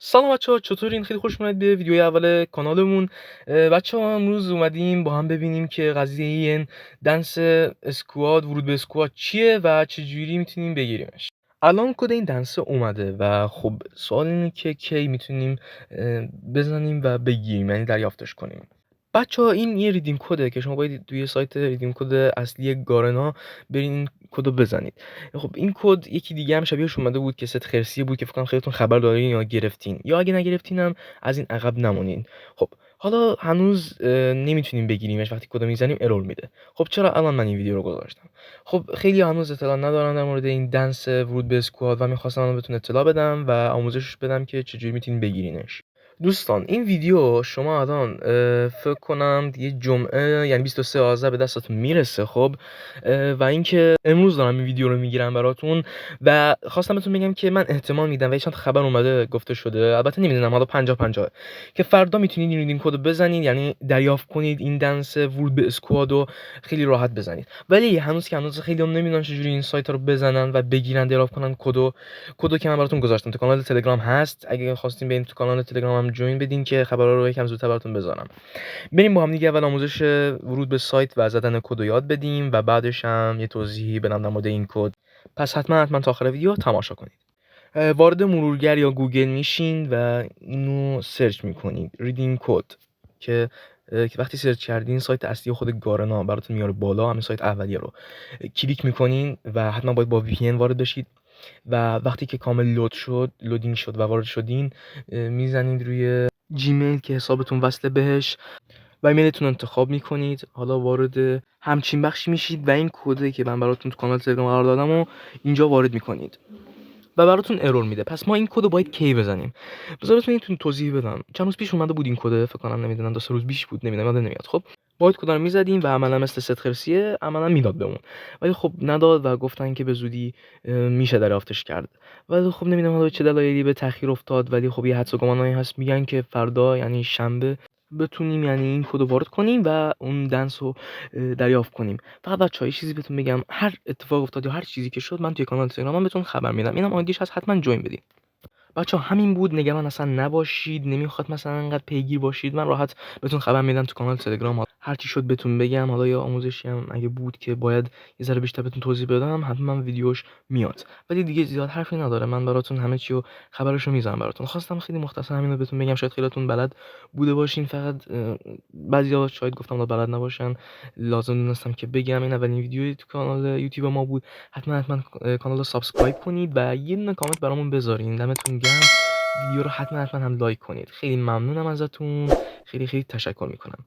سلام بچه‌ها، چطورین؟ خیلی خوش اومدید به ویدیوی اول کانالمون. بچه‌ها امروز اومدیم با هم ببینیم که قضیه این دنس اسکواد، ورود به اسکواد چیه و چجوری میتونیم بگیریمش. الان کد این دنس اومده و خب سوال اینه که کی میتونیم بزنیم و بگیریم، یعنی دریافتش کنیم. بچه‌ها این یه ریدیم کده که شما باید توی سایت ریدیم کد اصلی گارنا برین این کدو بزنید. خب این کد یکی دیگه هم شبیهش اومده بود که ست خرسی بود که فکر کنم خیلیتون خبر دارین یا گرفتین، یا اگه نگرفتین هم از این عقب نمونین. خب حالا هنوز نمیتونیم بگیریمش، وقتی کدو میزنیم ارور میده. خب چرا الان من این ویدیو رو گذاشتم؟ خب خیلی هنوز اطلاع ندارن در مورد این دنس ورود به اسکواد و میخواستم الان بهتون اطلاع بدم و آموزش بدم که چجوری میتونین بگیرینش. دوستان این ویدیو شما الان فکر کنم دیگه جمعه یعنی 23 آذر به دستتون میرسه. خب و اینکه امروز دارم این ویدیو رو میگیرم براتون و خواستم بهتون بگم که من احتمال میدم و چند خبر اومده گفته شده، البته نمیدونم، حالا 50-50 که فردا میتونید این ریدینگ کد بزنید، یعنی دریافت کنید این دنس ورود به اسکواد رو خیلی راحت بزنید. ولی هنوز خیلی هم نمیدونن چجوری این سایت رو بزنن و بگیرن دریافت کنن کدو که من براتون گذاشتم تو کانال تلگرام هست. اگه خواستین برید تو کانال تلگرام هم جوین بدین که خبرا رو یکم زودتر براتون بذارم. بریم با هم دیگه اول آموزش ورود به سایت و زدن کد رو یاد بدیم و بعدش هم یه توضیحی بدم در مورد این کد. پس حتما تا آخر ویدیو تماشا کنید. وارد مرورگر یا گوگل میشین و اینو سرچ میکنید ریدینگ کد که وقتی سرچ کردین سایت اصلی خود گارنا براتون میاره بالا، همین سایت اولیه رو کلیک میکنین و حتما باید با VPN وارد بشید و وقتی که کامل لودینگ شد و وارد شدین میزنید روی جیمیل که حسابتون وصله بهش و ایمیلتون انتخاب میکنید. حالا وارد همچین بخشی میشید و این کدی که من براتون تو کانال تلگرام قرار دادم و اینجا وارد میکنید و براتون ارور میده. پس ما این کدو باید کی بزنیم؟ بذار بهتون توضیح بدم. چند روز پیش اومده بود این کد، فکر کنم نمیدونم 2 روز پیش بود، نمیدونم نمیاد. خب باید کد رو میزدیم و عملا مثل ست خرسیه عملا میداد بهمون، ولی خب نداد و گفتن که به زودی میشه دریافتش کرد. ولی خب نمیدونم حالا چه دلایلی به تاخیر افتاد، ولی خب یه حدس و گمانایی هست میگن که فردا یعنی شنبه بتونیم یعنی این کد رو وارد کنیم و اون دنس رو دریافت کنیم. فقط بچه‌ها یه چیزی بهتون بگم، هر اتفاق افتاد یا هر چیزی که شد من توی کانال تلگرامم بهتون خبر میدم. اینم آیدیش هست، حتما جوین بدید. بچه‌ها همین بود، نگران اصلا نباشید. نمیخواد مثلا انقدر پیگیر باشید، من راحت بهتون خبر میدم تو کانال تلگرام. هر چی شد بهتون بگم. حالا یا آموزشی هم اگه بود که باید یه ذره بیشتر بهتون توضیح بدم حتما ویدیوش میاد، ولی دیگه زیاد حرفی نداره. من براتون همه چی رو خبرشو میذارم براتون. خواستم خیلی مختصر همین رو بهتون بگم، شاید خیلیاتون بلد بوده باشین، فقط بعضیا شاید گفتم لا بلد نباشن، لازم دونستم که بگم. این اولین ویدیوی تو کانال یوتیوب ما بود. حتما کانال رو سابسکرایب کنید و یه دونه کامنت برامون بذارین. دمتون گرم. ویدیو رو حتما هم لایک کنید. خیلی ممنونم ازتون. خیلی تشکر میکنم.